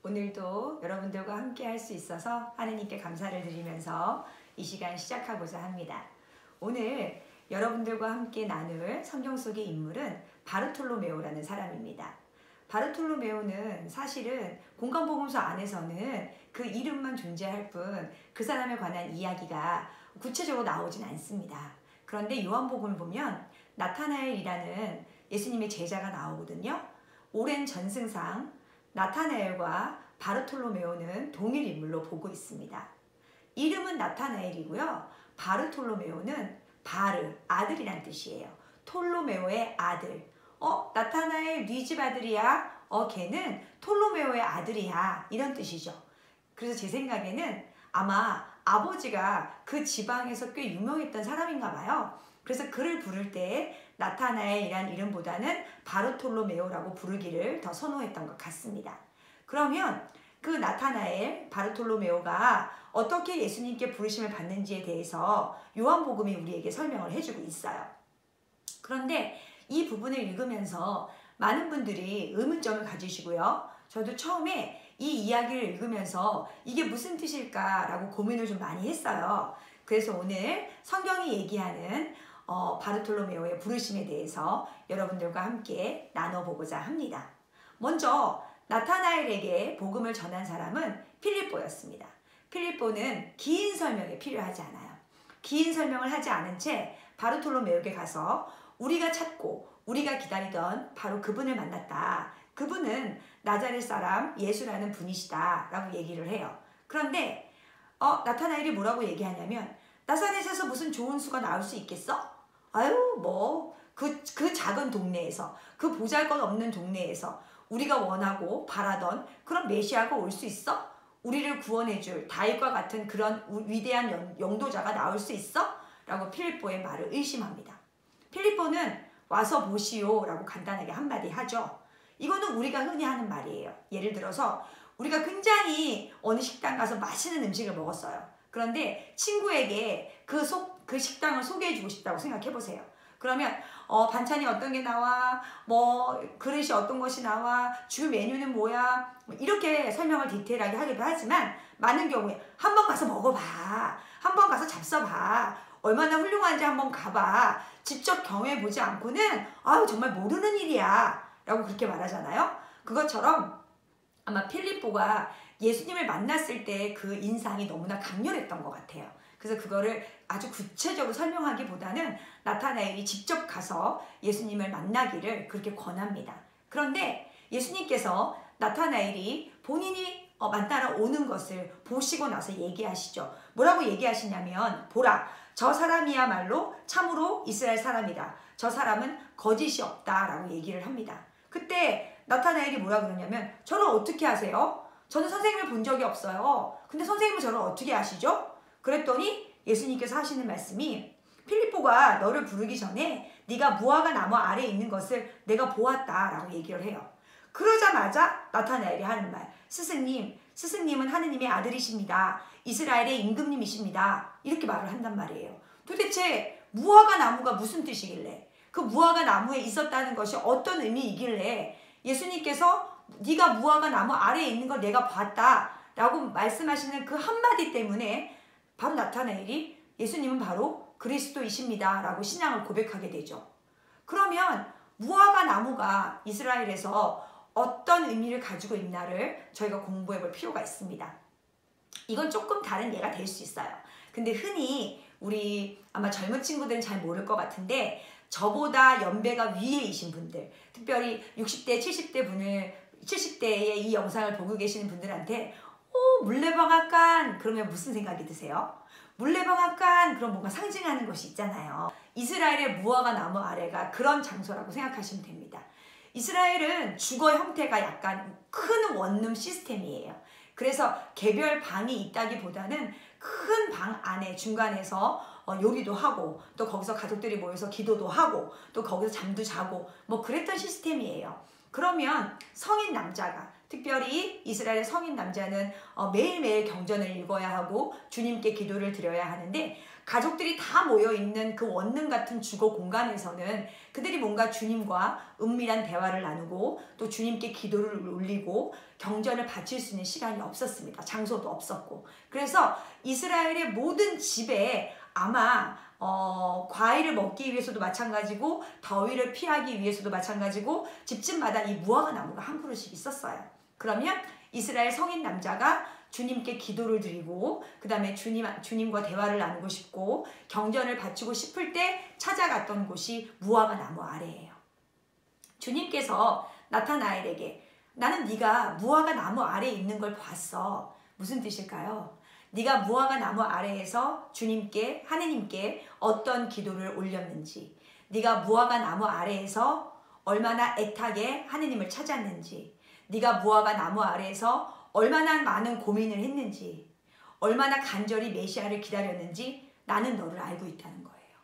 오늘도 여러분들과 함께 할 수 있어서 하느님께 감사를 드리면서 이 시간 시작하고자 합니다. 오늘 여러분들과 함께 나눌 성경 속의 인물은 바르톨로메오라는 사람입니다. 바르톨로메오는 사실은 공간복음서 안에서는 그 이름만 존재할 뿐 그 사람에 관한 이야기가 구체적으로 나오진 않습니다. 그런데 요한복음을 보면 나타나엘이라는 예수님의 제자가 나오거든요. 오랜 전승상 나타나엘과 바르톨로메오는 동일 인물로 보고 있습니다. 이름은 나타나엘이고요. 바르톨로메오는 바르, 아들이란 뜻이에요. 톨로메오의 아들. 나타나엘 네 집 아들이야. 걔는 톨로메오의 아들이야. 이런 뜻이죠. 그래서 제 생각에는 아마 아버지가 그 지방에서 꽤 유명했던 사람인가 봐요. 그래서 그를 부를 때 나타나엘이란 이름보다는 바르톨로메오라고 부르기를 더 선호했던 것 같습니다. 그러면 그 나타나엘, 바르톨로메오가 어떻게 예수님께 부르심을 받는지에 대해서 요한복음이 우리에게 설명을 해주고 있어요. 그런데 이 부분을 읽으면서 많은 분들이 의문점을 가지시고요. 저도 처음에 이 이야기를 읽으면서 이게 무슨 뜻일까라고 고민을 좀 많이 했어요. 그래서 오늘 성경이 얘기하는 바르톨로메오의 부르심에 대해서 여러분들과 함께 나눠보고자 합니다. 먼저 나타나엘에게 복음을 전한 사람은 필립보였습니다. 필립보는 긴 설명이 필요하지 않아요. 긴 설명을 하지 않은 채 바르톨로메오에게 가서 우리가 찾고 우리가 기다리던 바로 그분을 만났다. 그분은 나자렛 사람 예수라는 분이시다 라고 얘기를 해요. 그런데 나타나엘이 뭐라고 얘기하냐면 나사렛에서 무슨 좋은 수가 나올 수 있겠어? 아유 그 작은 동네에서 그 보잘것없는 동네에서 우리가 원하고 바라던 그런 메시아가 올 수 있어? 우리를 구원해줄 다윗과 같은 그런 위대한 영도자가 나올 수 있어? 라고 필립보의 말을 의심합니다. 필립보는 와서 보시오 라고 간단하게 한마디 하죠. 이거는 우리가 흔히 하는 말이에요. 예를 들어서 우리가 굉장히 어느 식당 가서 맛있는 음식을 먹었어요. 그런데 친구에게 그 식당을 소개해주고 싶다고 생각해보세요. 그러면 반찬이 어떤 게 나와, 그릇이 어떤 것이 나와, 주 메뉴는 뭐야, 이렇게 설명을 디테일하게 하기도 하지만 많은 경우에 한번 가서 먹어봐, 한번 가서 잡숴봐, 얼마나 훌륭한지 한번 가봐, 직접 경험해보지 않고는 정말 모르는 일이야 라고 그렇게 말하잖아요. 그것처럼 아마 필립보가 예수님을 만났을 때 그 인상이 너무나 강렬했던 것 같아요. 그래서 그거를 아주 구체적으로 설명하기보다는 나타나엘이 직접 가서 예수님을 만나기를 그렇게 권합니다. 그런데 예수님께서 나타나엘이 본인이 만나러 오는 것을 보시고 나서 얘기하시죠. 뭐라고 얘기하시냐면 보라, 저 사람이야말로 참으로 이스라엘 사람이다. 저 사람은 거짓이 없다 라고 얘기를 합니다. 그때 나타나엘이 뭐라 그러냐면 저를 어떻게 아세요? 저는 선생님을 본 적이 없어요. 근데 선생님은 저를 어떻게 아시죠? 그랬더니 예수님께서 하시는 말씀이 필립보가 너를 부르기 전에 네가 무화과 나무 아래에 있는 것을 내가 보았다 라고 얘기를 해요. 그러자마자 나타나엘이 하는 말, 스승님은 하느님의 아들이십니다. 이스라엘의 임금님이십니다. 이렇게 말을 한단 말이에요. 도대체 무화과 나무가 무슨 뜻이길래, 그 무화과 나무에 있었다는 것이 어떤 의미이길래 예수님께서 네가 무화과 나무 아래에 있는 걸 내가 봤다 라고 말씀하시는 그 한마디 때문에 바로 나타나엘이 예수님은 바로 그리스도이십니다 라고 신앙을 고백하게 되죠. 그러면 무화과 나무가 이스라엘에서 어떤 의미를 가지고 있나를 저희가 공부해 볼 필요가 있습니다. 이건 조금 다른 예가 될 수 있어요. 근데 흔히 우리 아마 젊은 친구들은 잘 모를 것 같은데 저보다 연배가 위에이신 분들, 특별히 60대, 70대의 이 영상을 보고 계시는 분들한테 물레방앗간 그러면 무슨 생각이 드세요? 물레방앗간 그럼 뭔가 상징하는 것이 있잖아요. 이스라엘의 무화과 나무 아래가 그런 장소라고 생각하시면 됩니다. 이스라엘은 주거 형태가 약간 큰 원룸 시스템이에요. 그래서 개별 방이 있다기보다는 큰 방 안에 중간에서 요리도 하고 또 거기서 가족들이 모여서 기도도 하고 또 거기서 잠도 자고 그랬던 시스템이에요. 그러면 성인 남자가 특별히 이스라엘 성인 남자는 매일매일 경전을 읽어야 하고 주님께 기도를 드려야 하는데, 가족들이 다 모여있는 그 원룸 같은 주거 공간에서는 그들이 뭔가 주님과 은밀한 대화를 나누고 또 주님께 기도를 올리고 경전을 바칠 수 있는 시간이 없었습니다. 장소도 없었고. 그래서 이스라엘의 모든 집에 아마 과일을 먹기 위해서도 마찬가지고 더위를 피하기 위해서도 마찬가지고 집집마다 이 무화과 나무가 한 그루씩 있었어요. 그러면 이스라엘 성인 남자가 주님께 기도를 드리고 그 다음에 주님과 대화를 나누고 싶고 경전을 바치고 싶을 때 찾아갔던 곳이 무화과 나무 아래예요. 주님께서 나타나엘에게 나는 네가 무화과 나무 아래에 있는 걸 봤어. 무슨 뜻일까요? 네가 무화과 나무 아래에서 주님께, 하느님께 어떤 기도를 올렸는지, 네가 무화과 나무 아래에서 얼마나 애타게 하느님을 찾았는지, 네가 무화과 나무 아래에서 얼마나 많은 고민을 했는지, 얼마나 간절히 메시아를 기다렸는지 나는 너를 알고 있다는 거예요.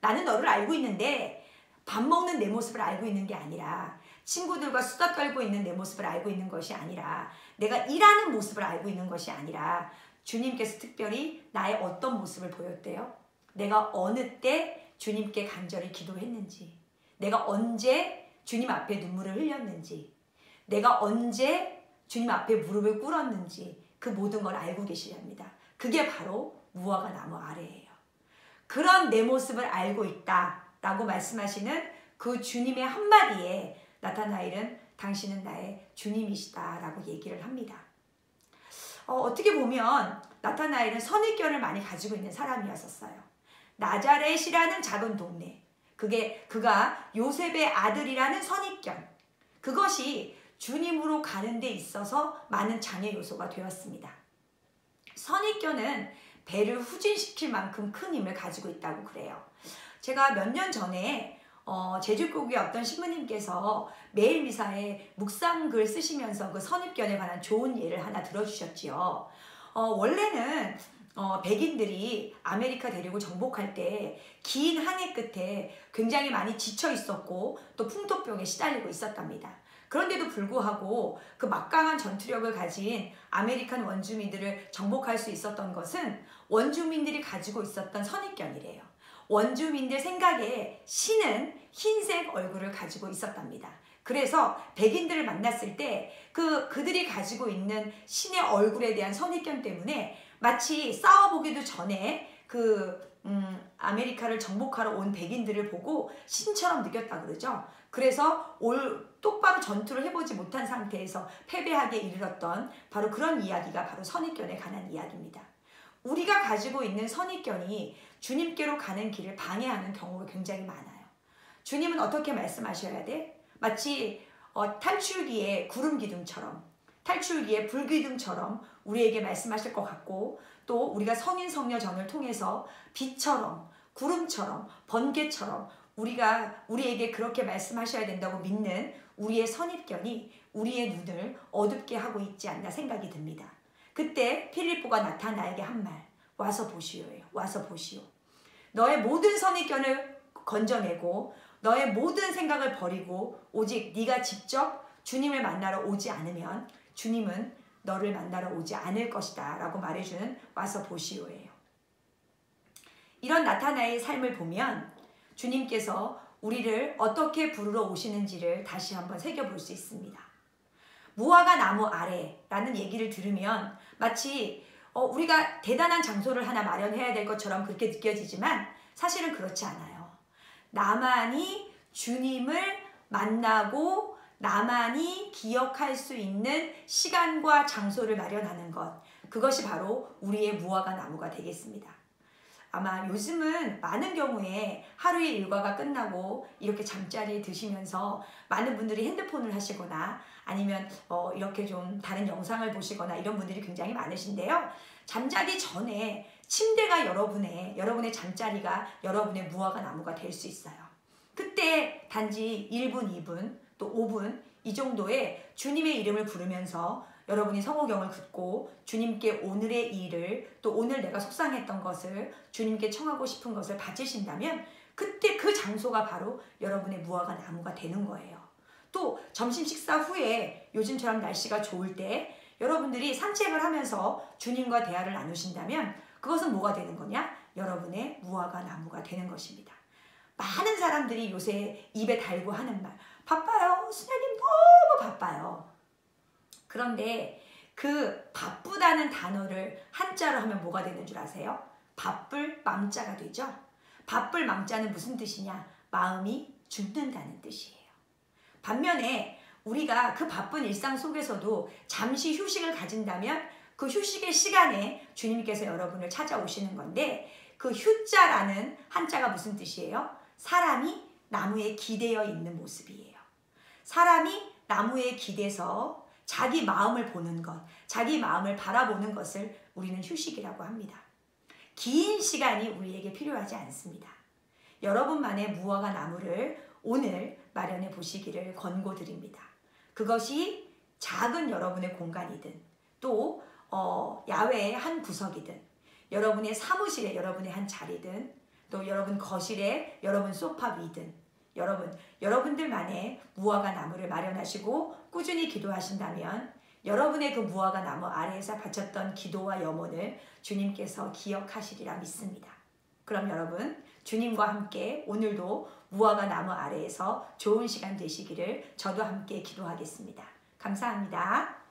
나는 너를 알고 있는데 밥 먹는 내 모습을 알고 있는 게 아니라, 친구들과 수다 떨고 있는 내 모습을 알고 있는 것이 아니라, 내가 일하는 모습을 알고 있는 것이 아니라 주님께서 특별히 나의 어떤 모습을 보였대요? 내가 어느 때 주님께 간절히 기도했는지, 내가 언제 주님 앞에 눈물을 흘렸는지, 내가 언제 주님 앞에 무릎을 꿇었는지 그 모든 걸 알고 계시랍니다. 그게 바로 무화과 나무 아래예요. 그런 내 모습을 알고 있다라고 말씀하시는 그 주님의 한마디에 나타나엘은 당신은 나의 주님이시다라고 얘기를 합니다. 어떻게 보면 나타나엘은 선입견을 많이 가지고 있는 사람이었었어요. 나자렛이라는 작은 동네, 그가 요셉의 아들이라는 선입견, 그것이 주님으로 가는 데 있어서 많은 장애 요소가 되었습니다. 선입견은 배를 후진시킬 만큼 큰 힘을 가지고 있다고 그래요. 제가 몇 년 전에 제주국의 어떤 신부님께서 매일 미사에 묵상글 쓰시면서 그 선입견에 관한 좋은 예를 하나 들어주셨지요. 원래는 백인들이 아메리카 대륙을 정복할 때 긴 항해 끝에 굉장히 많이 지쳐 있었고 또 풍토병에 시달리고 있었답니다. 그런데도 불구하고 그 막강한 전투력을 가진 아메리칸 원주민들을 정복할 수 있었던 것은 원주민들이 가지고 있었던 선입견이래요. 원주민들 생각에 신은 흰색 얼굴을 가지고 있었답니다. 그래서 백인들을 만났을 때 그들이 가지고 있는 신의 얼굴에 대한 선입견 때문에 마치 싸워보기도 전에 아메리카를 정복하러 온 백인들을 보고 신처럼 느꼈다 그러죠. 그래서 똑바로 전투를 해보지 못한 상태에서 패배하게 이르렀던 바로 그런 이야기가 바로 선입견에 관한 이야기입니다. 우리가 가지고 있는 선입견이 주님께로 가는 길을 방해하는 경우가 굉장히 많아요. 주님은 어떻게 말씀하셔야 돼? 마치 탈출기의 구름 기둥처럼, 탈출기의 불 기둥처럼 우리에게 말씀하실 것 같고, 또 우리가 성인 성녀전을 통해서 빛처럼, 구름처럼, 번개처럼 우리에게 그렇게 말씀하셔야 된다고 믿는 우리의 선입견이 우리의 눈을 어둡게 하고 있지 않나 생각이 듭니다. 그때 필립보가 나타나에게 한 말, 와서 보시오예요. 와서 보시오. 너의 모든 선입견을 건져내고 너의 모든 생각을 버리고 오직 네가 직접 주님을 만나러 오지 않으면 주님은 너를 만나러 오지 않을 것이다 라고 말해주는 와서 보시오예요. 이런 나타나의 삶을 보면 주님께서 우리를 어떻게 부르러 오시는지를 다시 한번 새겨볼 수 있습니다. 무화과 나무 아래라는 얘기를 들으면 마치 우리가 대단한 장소를 하나 마련해야 될 것처럼 그렇게 느껴지지만 사실은 그렇지 않아요. 나만이 주님을 만나고 나만이 기억할 수 있는 시간과 장소를 마련하는 것, 그것이 바로 우리의 무화과 나무가 되겠습니다. 아마 요즘은 많은 경우에 하루의 일과가 끝나고 이렇게 잠자리에 드시면서 많은 분들이 핸드폰을 하시거나 아니면 이렇게 좀 다른 영상을 보시거나 이런 분들이 굉장히 많으신데요. 잠자기 전에 침대가 여러분의 잠자리가 여러분의 무화과 나무가 될 수 있어요. 그때 단지 1분, 2분, 또 5분 이 정도의 주님의 이름을 부르면서 여러분이 성호경을 듣고 주님께 오늘의 일을, 또 오늘 내가 속상했던 것을, 주님께 청하고 싶은 것을 바치신다면 그때 그 장소가 바로 여러분의 무화과 나무가 되는 거예요. 또 점심 식사 후에 요즘처럼 날씨가 좋을 때 여러분들이 산책을 하면서 주님과 대화를 나누신다면 그것은 뭐가 되는 거냐? 여러분의 무화과 나무가 되는 것입니다. 많은 사람들이 요새 입에 달고 하는 말, 바빠요. 수녀님 너무 바빠요. 그런데 그 바쁘다는 단어를 한자로 하면 뭐가 되는 줄 아세요? 바쁠 맘자가 되죠. 바쁠 맘자는 무슨 뜻이냐? 마음이 죽는다는 뜻이에요. 반면에 우리가 그 바쁜 일상 속에서도 잠시 휴식을 가진다면 그 휴식의 시간에 주님께서 여러분을 찾아오시는 건데, 그 휴자라는 한자가 무슨 뜻이에요? 사람이 나무에 기대어 있는 모습이에요. 사람이 나무에 기대서 자기 마음을 보는 것, 자기 마음을 바라보는 것을 우리는 휴식이라고 합니다. 긴 시간이 우리에게 필요하지 않습니다. 여러분만의 무화과 나무를 오늘 마련해 보시기를 권고드립니다. 그것이 작은 여러분의 공간이든 또 야외의 한 구석이든 여러분의 사무실에 여러분의 한 자리든 또 여러분 거실에 여러분 소파 위든 여러분들만의 무화과 나무를 마련하시고 꾸준히 기도하신다면 여러분의 그 무화과 나무 아래에서 바쳤던 기도와 염원을 주님께서 기억하시리라 믿습니다. 그럼 여러분, 주님과 함께 오늘도 무화과 나무 아래에서 좋은 시간 되시기를 저도 함께 기도하겠습니다. 감사합니다.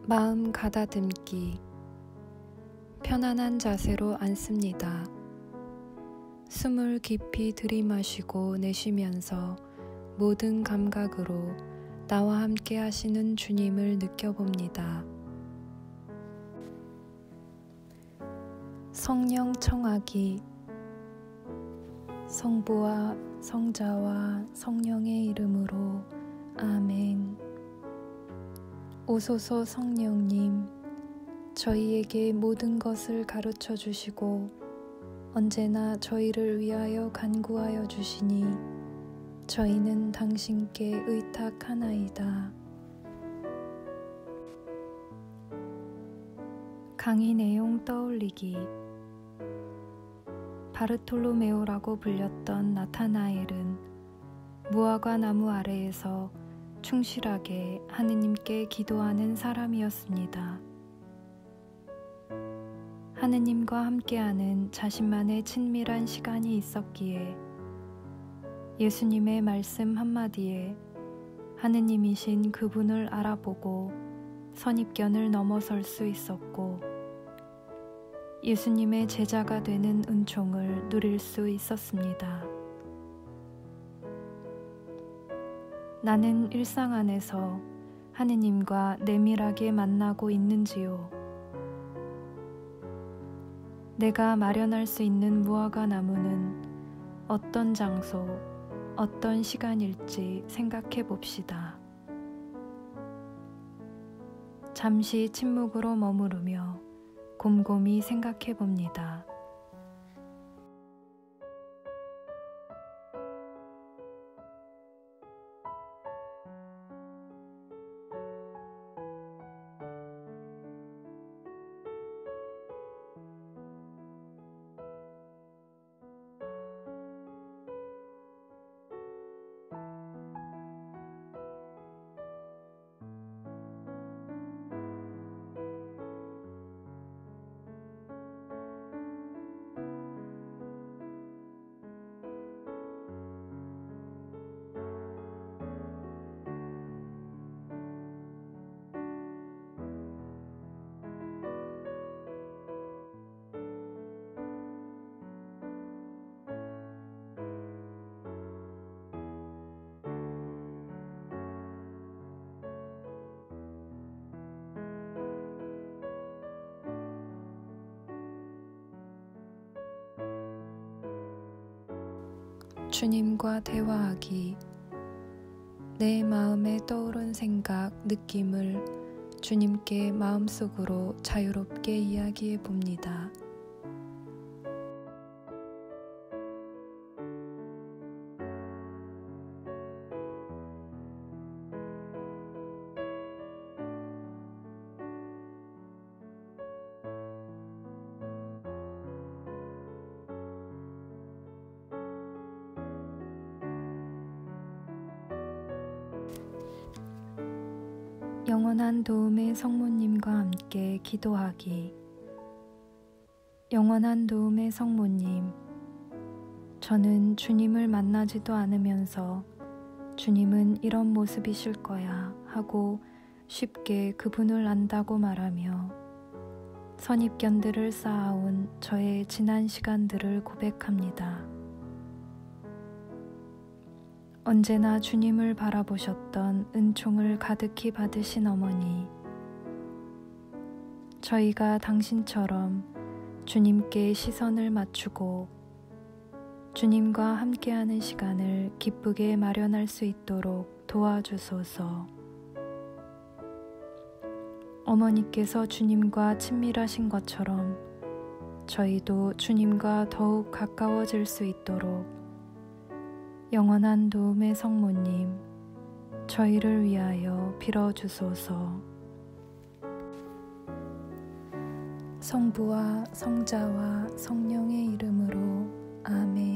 마음 가다듬기. 편안한 자세로 앉습니다. 숨을 깊이 들이마시고 내쉬면서 모든 감각으로 나와 함께 하시는 주님을 느껴봅니다. 성령 청하기. 성부와 성자와 성령의 이름으로 아멘. 오소서 성령님, 저희에게 모든 것을 가르쳐 주시고 언제나 저희를 위하여 간구하여 주시니 저희는 당신께 의탁하나이다. 강의 내용 떠올리기. 바르톨로메오라고 불렸던 나타나엘은 무화과 나무 아래에서 충실하게 하느님께 기도하는 사람이었습니다. 하느님과 함께하는 자신만의 친밀한 시간이 있었기에 예수님의 말씀 한마디에 하느님이신 그분을 알아보고 선입견을 넘어설 수 있었고 예수님의 제자가 되는 은총을 누릴 수 있었습니다. 나는 일상 안에서 하느님과 내밀하게 만나고 있는지요? 내가 마련할 수 있는 무화과 나무는 어떤 장소, 어떤 시간일지 생각해 봅시다. 잠시 침묵으로 머무르며 곰곰이 생각해 봅니다. 주님과 대화하기. 내 마음에 떠오른 생각, 느낌을 주님께 마음속으로 자유롭게 이야기해 봅니다. 영원한 도움의 성모님과 함께 기도하기. 영원한 도움의 성모님, 저는 주님을 만나지도 않으면서 주님은 이런 모습이실 거야 하고 쉽게 그분을 안다고 말하며 선입견들을 쌓아온 저의 지난 시간들을 고백합니다. 언제나 주님을 바라보셨던 은총을 가득히 받으신 어머니, 저희가 당신처럼 주님께 시선을 맞추고 주님과 함께하는 시간을 기쁘게 마련할 수 있도록 도와주소서. 어머니께서 주님과 친밀하신 것처럼 저희도 주님과 더욱 가까워질 수 있도록 영원한 도움의 성모님, 저희를 위하여 빌어주소서. 성부와 성자와 성령의 이름으로 아멘.